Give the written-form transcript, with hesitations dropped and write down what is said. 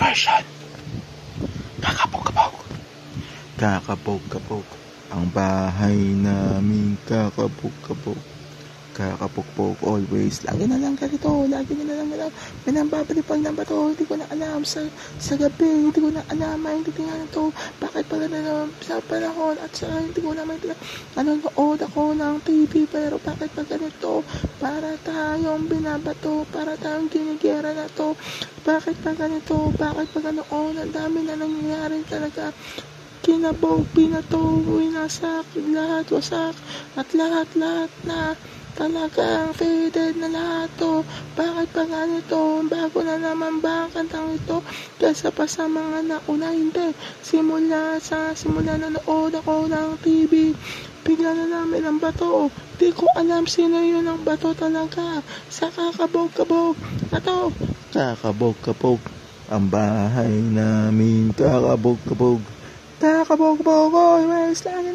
version. Kakabog-kabog. Kakabog-kabog. Ang bahay namin kakabog-kabog. Kakabog-bog always. Lagi na lang ganito. Lagi na lang. May nambabalipan ng bato. Hindi ko na alam sa gabi. Hindi ko na alam. Maintindihan ito. Bakit pala na sa panahon at sa hindi ko na maintindihan. Nanonood ako ng TV pero bakit pa ganito? Para tayong binabato. Para tayong ginigera na to. Bakit pa ganito? Bakit pa ganoon? Ang dami na nangyayari talaga. Kinabog, pinato, winasak, lahat wasak, at lahat na talagang faded na lahat to. Bakit pa ganito? Bago na naman ba ang kantang ito? Kesa pa sa mga nauna, hindi. Simula nanood ako ng TV. Bigla na namin ang bato. Di ko alam sino yun ang bato talaga. Sa kakabog-kabog na to. Kakabog-kabog. Ang bahay namin kakabog-kabog. Kakabog-kabog always. Lagi